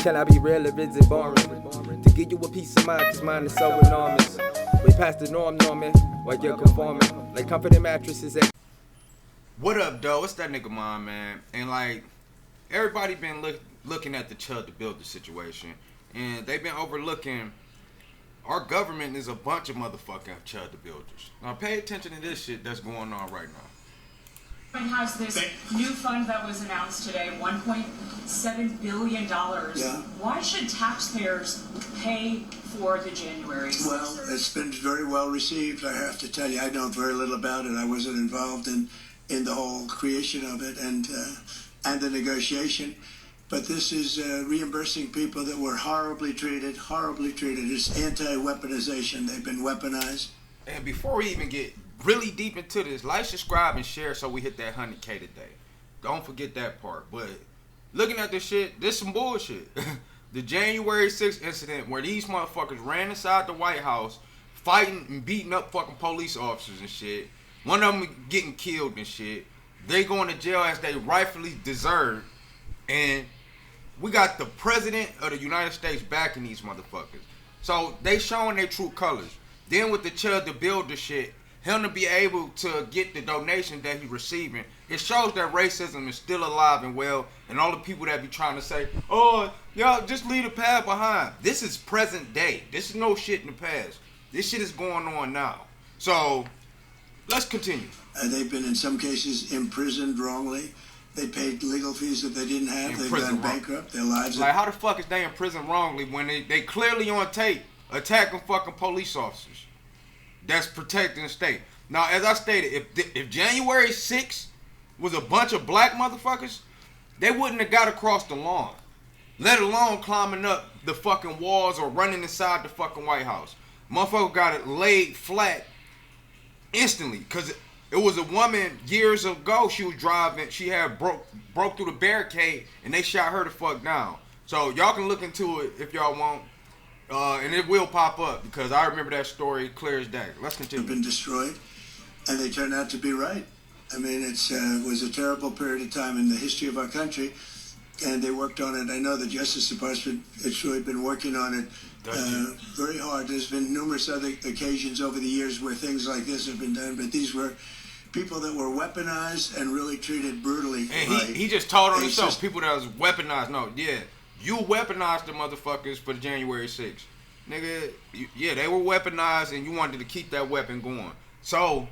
Can I be real or is it boring? To give you a peace of mind, cause mine is so enormous. Way past the norm, Norman, while you're conforming. Like comforting mattresses at... What up, though? It's that nigga Mom, man. And like, everybody been looking at the Chud the Builder situation. And they've been overlooking our government is a bunch of motherfucking Chud the Builders. Now pay attention to this shit that's going on right now. Has this new fund that was announced today, $1.7 billion. Yeah. Why should taxpayers pay for the January? Well, it's been very well received. I have to tell you, I know very little about it. I wasn't involved in the whole creation of it and the negotiation. But this is reimbursing people that were horribly treated. It's anti-weaponization. They've been weaponized. And before we even get really deep into this, like, subscribe, and share so we hit that 100K today. Don't forget that part. But looking at this shit, this some bullshit. The January 6th incident where these motherfuckers ran inside the White House fighting and beating up fucking police officers and shit. One of them getting killed and shit. They going to jail as they rightfully deserve. And we got the president of the United States backing these motherfuckers. So they showing their true colors. Then with the Chud the Builder shit, him to be able to get the donation that he's receiving, it shows that racism is still alive and well. And all the people that be trying to say, oh, y'all just leave the past behind. This is present day. This is no shit in the past. This shit is going on now. So let's continue. They've been in some cases imprisoned wrongly. They paid legal fees that they didn't have. They've gone bankrupt. Their lives. Like, how the fuck is they in prison wrongly when they clearly on tape attacking fucking police officers that's protecting the state? Now, as I stated, if January 6th was a bunch of black motherfuckers, they wouldn't have got across the lawn, let alone climbing up the fucking walls or running inside the fucking White House. Motherfucker got it laid flat instantly, because it was a woman years ago. She was driving. She had broke through the barricade, and they shot her the fuck down. So y'all can look into it if y'all want, and it will pop up because I remember that story clear as day. Let's continue. Been destroyed, and they turned out to be right. I mean, it was a terrible period of time in the history of our country, and they worked on it. I know the Justice Department has really been working on it very hard. There's been numerous other occasions over the years where things like this have been done, but these were people that were weaponized and really treated brutally. And he just told on himself, people that was weaponized. No, yeah, you weaponized the motherfuckers for the January 6th. Nigga, yeah, they were weaponized and you wanted to keep that weapon going. So,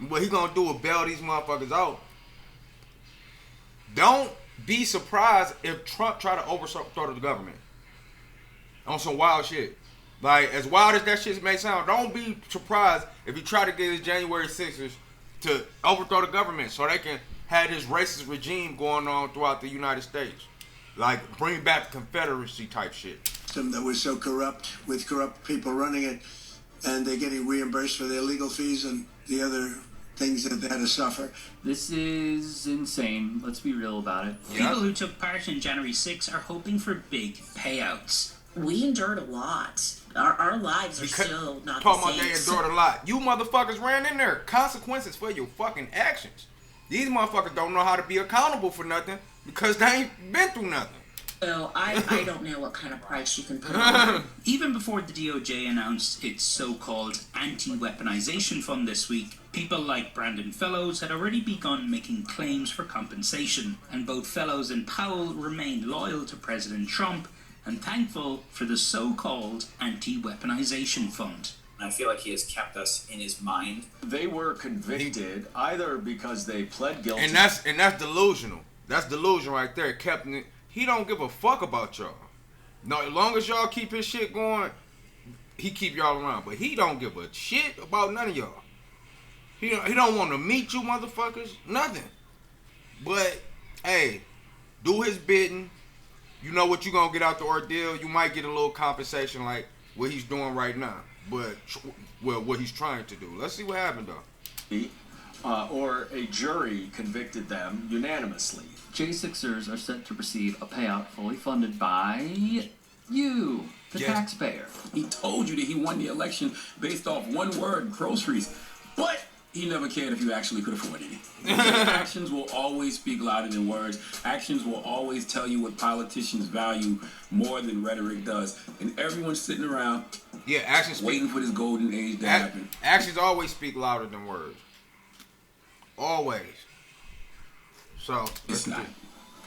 what he gonna do is bail these motherfuckers out. Don't be surprised if Trump try to overthrow the government on some wild shit. Like, as wild as that shit may sound, don't be surprised if he try to get his January 6ers to overthrow the government so they can have this racist regime going on throughout the United States. Like, bring back the Confederacy type shit. Some that was so corrupt, with corrupt people running it, and they're getting reimbursed for their legal fees and the other things that they had to suffer. This is insane. Let's be real about it. Yep. People who took part in January 6 are hoping for big payouts. We endured a lot. Our lives are still not the same. Talking about they endured a lot. You motherfuckers ran in there. Consequences for your fucking actions. These motherfuckers don't know how to be accountable for nothing because they ain't been through nothing. Well, I don't know what kind of price you can put on. Even before the DOJ announced its so-called anti-weaponization fund this week, people like Brandon Fellows had already begun making claims for compensation, and both Fellows and Powell remained loyal to President Trump and thankful for the so-called anti-weaponization fund. I feel like he has kept us in his mind. They were convicted either because they pled guilty, and that's delusional. That's delusion right there. Captain, he don't give a fuck about y'all. No, as long as y'all keep his shit going, he keep y'all around. But he don't give a shit about none of y'all. He don't want to meet you motherfuckers. Nothing. But hey, do his bidding. You know what you gonna get out the ordeal. You might get a little compensation like what he's doing right now. But what he's trying to do. Let's see what happened though. Or a jury convicted them unanimously. J6ers are set to receive a payout fully funded by you, the taxpayer. He told you that he won the election based off one word, groceries. But he never cared if you actually could afford any. Actions will always speak louder than words. Actions will always tell you what politicians value more than rhetoric does. And everyone's sitting around actions waiting for this golden age to happen. Actions always speak louder than words. Always. So it's not.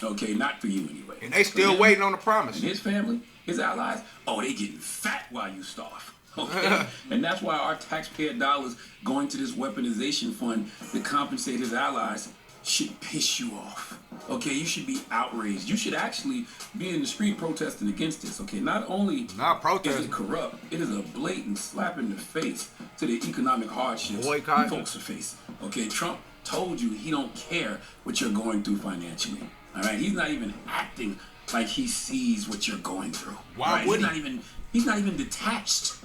Okay, not for you anyway. And they still waiting on the promise. And his family, his allies, they getting fat while you starve. Okay? And that's why our taxpayer dollars going to this weaponization fund to compensate his allies should piss you off. Okay, you should be outraged. You should actually be in the street protesting against this. Okay, not only is it corrupt, it is a blatant slap in the face to the economic hardships you folks are facing. Okay, Trump told you he don't care what you're going through financially. All right, he's not even acting like he sees what you're going through. Why would he's not even detached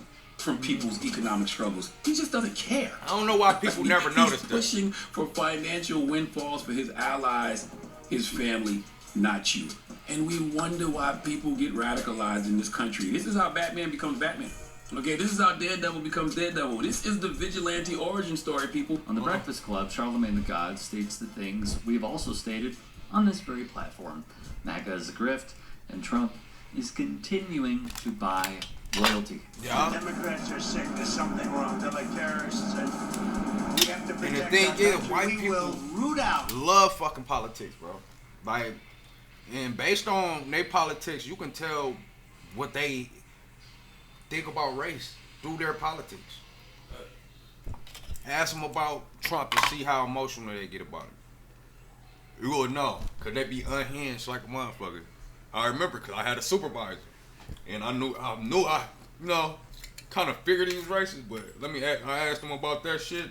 from people's economic struggles. He just doesn't care. I don't know why people never notice that. He's pushing for financial windfalls for his allies, his family, not you. And we wonder why people get radicalized in this country. This is how Batman becomes Batman. Okay, this is how Daredevil becomes Daredevil. This is the vigilante origin story, people. On The Breakfast Club, Charlemagne the God states the things we've also stated on this very platform. MAGA is a grift, and Trump is continuing to buy loyalty. Yeah. The Democrats are sick. There's something wrong. They're like terrorists, and we have to protect. And the thing is, white people will root out. Love fucking politics, bro. Like, and based on their politics, you can tell what they think about race through their politics. Ask them about Trump and see how emotional they get about it. You will know, cause they be unhinged like a motherfucker. I remember, cause I had a supervisor. And I knew, kind of figured he was racist, but I asked him about that shit.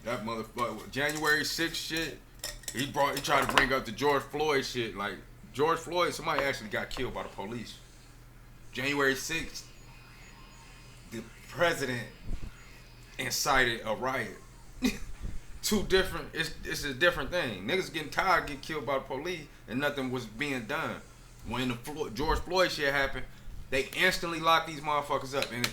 That motherfucker, January 6th shit, he tried to bring up the George Floyd shit. Like, George Floyd, somebody actually got killed by the police. January 6th, the president incited a riot. Two different, it's a different thing. Niggas getting tired of getting killed by the police and nothing was being done. When the George Floyd shit happened, they instantly locked these motherfuckers up. And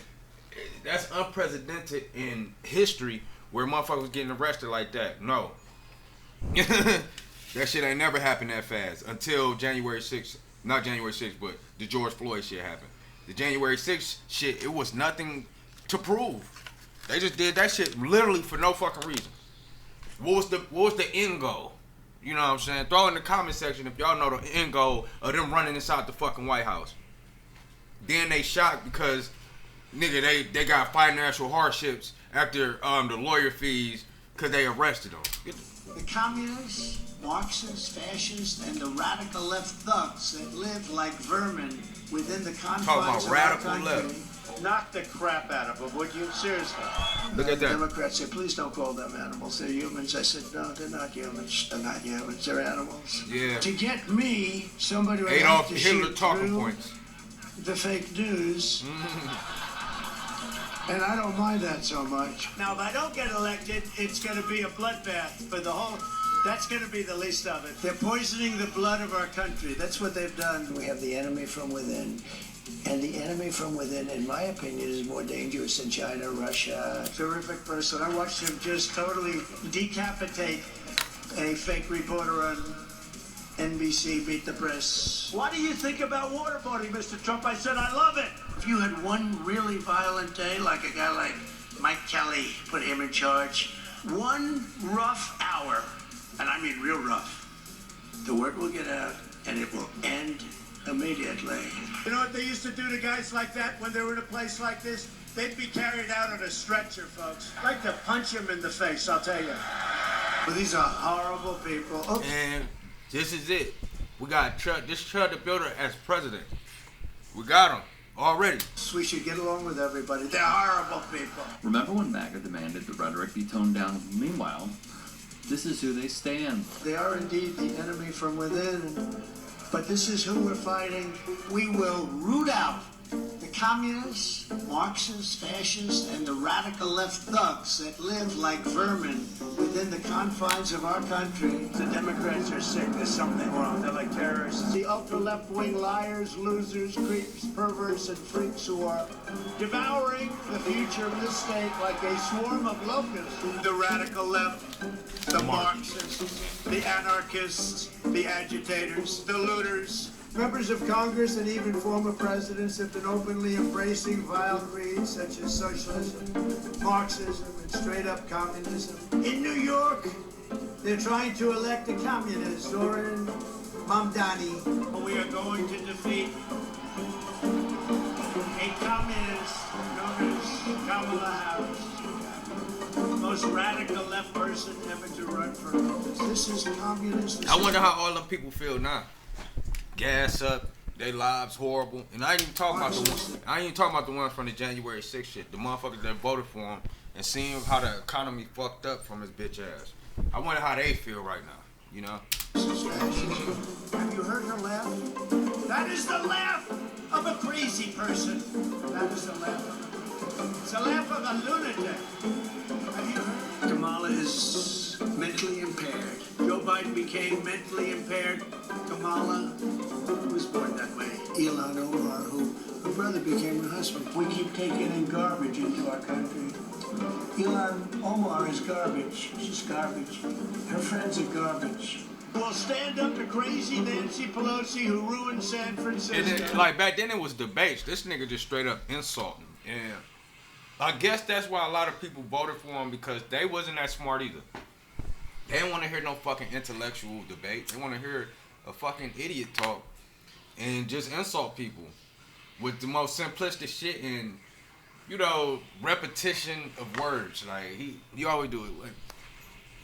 that's unprecedented in history where motherfuckers getting arrested like that. No. That shit ain't never happened that fast until January 6th. Not January 6th, but the George Floyd shit happened. The January 6th shit, it was nothing to prove. They just did that shit literally for no fucking reason. What was the end goal? You know what I'm saying? Throw in the comment section if y'all know the end goal of them running inside the fucking White House. Then they shocked because, nigga, they got financial hardships after the lawyer fees because they arrested them. The communists, Marxists, fascists, and the radical left thugs that live like vermin within the confines of our country. Left. Knock the crap out of them, would you? Seriously. Look at that. Democrats say, please don't call them animals. They're humans. I said, no, they're not humans. They're not humans. They're animals. Yeah. To get me, somebody would have to shoot through the fake news. And I don't mind that so much. Now, if I don't get elected, it's going to be a bloodbath for the whole... That's going to be the least of it. They're poisoning the blood of our country. That's what they've done. We have the enemy from within. And the enemy from within, in my opinion, is more dangerous than China, Russia. Terrific person. I watched him just totally decapitate a fake reporter on NBC, Beat the Press. What do you think about waterboarding, Mr. Trump? I said, I love it. If you had one really violent day, like a guy like Mike Kelly, put him in charge, one rough hour, and I mean real rough, the word will get out and it will end immediately. You know what they used to do to guys like that when they were in a place like this? They'd be carried out on a stretcher, folks. I'd like to punch him in the face, I'll tell you. But these are horrible people. Oops. And this is it. We got Chud the Builder as president. We got him already. We should get along with everybody. They're horrible people. Remember when MAGA demanded the rhetoric be toned down? Meanwhile, this is who they stand. They are indeed the enemy from within. But this is who we're fighting. We will root out the communists, Marxists, fascists, and the radical left thugs that live like vermin within the confines of our country. The Democrats are sick. There's something wrong. They're like terrorists. The ultra-left-wing liars, losers, creeps, perverts, and freaks who are devouring the future of this state like a swarm of locusts. The radical left, the Marxists, the anarchists, the agitators, the looters. Members of Congress and even former presidents have been openly embracing vile creeds such as socialism, Marxism, and straight-up communism. In New York, they're trying to elect a communist, or in Mamdani. We are going to defeat a communist known as Kamala Harris. The most radical left person ever to run for office. This is communist. I wonder how all them people feel now. Gas up, their lives horrible, and I ain't even talking about the ones. I ain't even talking about the ones from the January 6th shit. The motherfuckers that voted for him and seeing how the economy fucked up from his bitch ass. I wonder how they feel right now. You know? Have you heard her laugh? That is the laugh of a crazy person. That is the laugh. It's the laugh of a lunatic. Have you heard? Kamala is mentally impaired. Joe Biden became mentally impaired. Kamala was born that way. Ilhan Omar, who her brother became her husband. We keep taking in garbage into our country. Ilhan Omar is garbage. She's garbage. Her friends are garbage. We'll stand up to crazy Nancy Pelosi who ruined San Francisco. And like back then it was debates. This nigga just straight up insulting. And I guess that's why a lot of people voted for him, because they wasn't that smart either. They didn't want to hear no fucking intellectual debate. They want to hear a fucking idiot talk and just insult people with the most simplistic shit and, you know, repetition of words. Like he always do it. Like,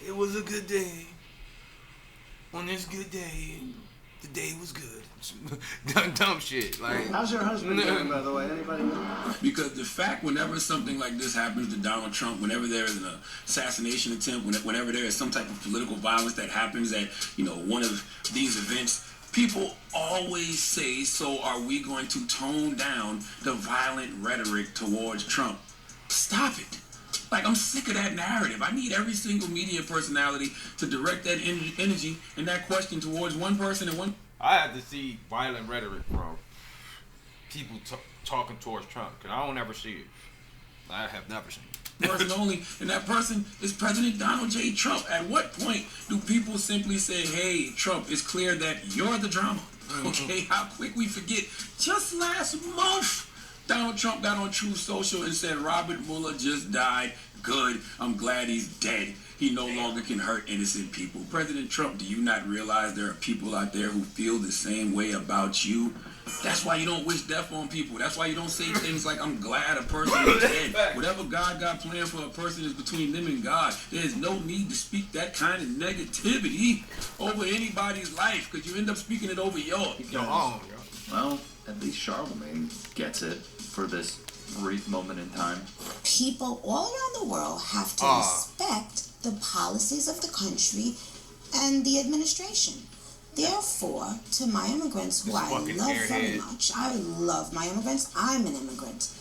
it was a good day. On this good day, the day was good. dumb shit. Like, how's her husband doing, by the way? Anybody know? Because the fact, whenever something like this happens to Donald Trump, whenever there is an assassination attempt, whenever there is some type of political violence that happens at, you know, one of these events, people always say, so are we going to tone down the violent rhetoric towards Trump? Stop it. Like, I'm sick of that narrative. I need every single media personality to direct that energy and that question towards one person and one. I have to see violent rhetoric from people talking towards Trump, because I don't ever see it. I have never seen it. Person only, and that person is President Donald J. Trump. At what point do people simply say, hey, Trump, it's clear that you're the drama? Okay, how quick we forget. Just last month, Donald Trump got on Truth Social and said Robert Mueller just died. Good. I'm glad he's dead. He no longer can hurt innocent people. President Trump, do you not realize there are people out there who feel the same way about you? That's why you don't wish death on people. That's why you don't say things like, I'm glad a person is dead. Whatever God got planned for a person is between them and God. There's no need to speak that kind of negativity over anybody's life, because you end up speaking it over yours. Well, at least Charlemagne gets it for this brief moment in time. People all around the world have to respect the policies of the country and the administration. Therefore, to my immigrants, who I love very much, I love my immigrants, I'm an immigrant.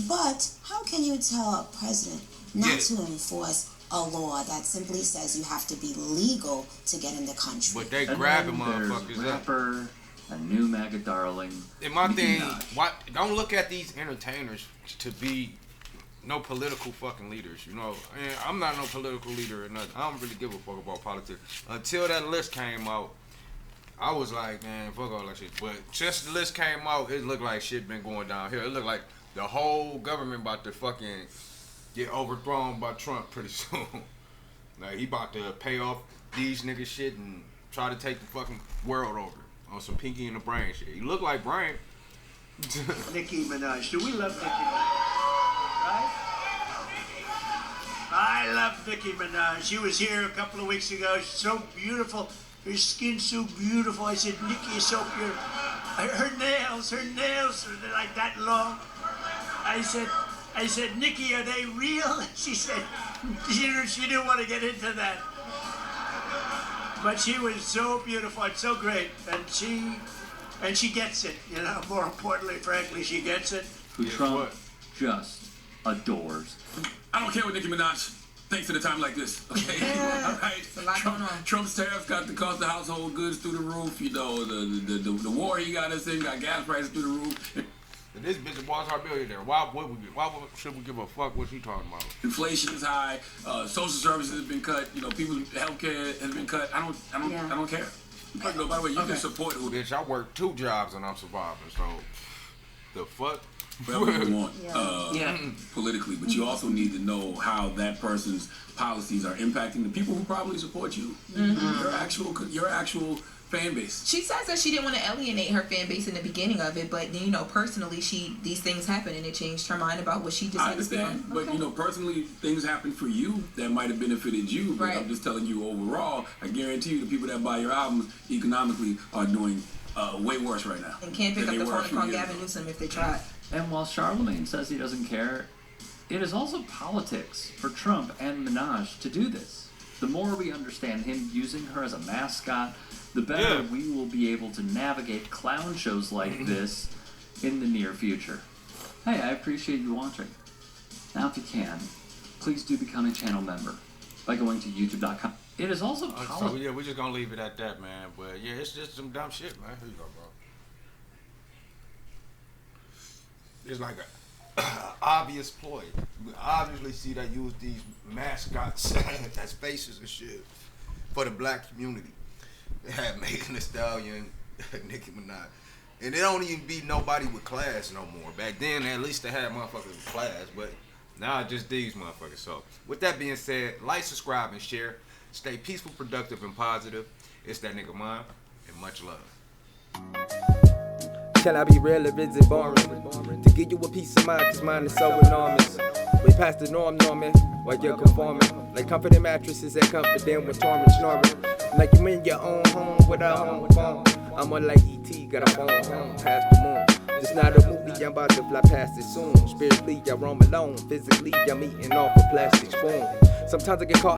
But how can you tell a president not to enforce a law that simply says you have to be legal to get in the country? But they grabbing motherfuckers rapper, a new MAGA darling. And my thing, don't look at these entertainers to be no political fucking leaders, you know. And I'm not no political leader or nothing. I don't really give a fuck about politics. Until that list came out, I was like, man, fuck all that shit. But since the list came out, it looked like shit been going down here. It looked like the whole government about to fucking get overthrown by Trump pretty soon. Like, he about to pay off these niggas shit and try to take the fucking world over on some Pinky in the Brain shit. He look like Brain. Nicki Minaj. Do we love Nicki Minaj? Right? I love Nicki Minaj. She was here a couple of weeks ago. She's so beautiful. Her skin's so beautiful. I said, Nicki is so beautiful. Her nails are like that long. I said, Nicki, are they real? She said, she didn't want to get into that. But she was so beautiful and so great. And she gets it, you know, more importantly, frankly, she gets it. who Trump just adores. I don't care what Nicki Minaj thinks at a time like this, okay? All right. Trump's tariffs got the cost of household goods through the roof. You know, the war he got us in got gas prices through the roof. And this bitch is our billionaire. Why should we give a fuck what you talking about? Inflation is high. Social services have been cut. You know, people's health care has been cut. I don't care. By the way, you can support who. Bitch, I work 2 jobs and I'm surviving. So the fuck. Whatever you want politically, but you also need to know how that person's policies are impacting the people who probably support you. Your actual fan base. She says that she didn't want to alienate her fan base in the beginning of it, but you know, personally, these things happened and it changed her mind about what she just. I understand, but you know, personally, things happen for you that might have benefited you. But I'm just telling you, overall, I guarantee you, the people that buy your albums economically are doing way worse right now. And can't pick up the phone and call Gavin Newsom if they try. And while Charlemagne says he doesn't care, it is also politics for Trump and Minaj to do this. The more we understand him using her as a mascot, the better we will be able to navigate clown shows like this in the near future. Hey, I appreciate you watching. Now, if you can, please do become a channel member by going to youtube.com. It is also politics. So, yeah, we're just going to leave it at that, man. But, yeah, it's just some dumb shit, man. Here you go, bro. It's like a obvious ploy. You obviously see they use these mascots as faces and shit for the black community. They had Megan Thee Stallion, Nicki Minaj, and it don't even be nobody with class no more. Back then, at least they had motherfuckers with class, but now it's just these motherfuckers. So, with that being said, like, subscribe, and share. Stay peaceful, productive, and positive. It's that nigga mine, and much love. Can I be real or is it boring? To give you a peace of mind, cause mine is so enormous. Way past the norm, norming, while you're conforming. Like comforting mattresses that comfort them with torment snoring. Like you in your own home with a home phone. I'm on like E.T., got a phone home past the moon. It's not a movie, I'm about to fly past it soon. Spiritually, I roam alone. Physically, I'm eating off a plastic spoon. Sometimes I get caught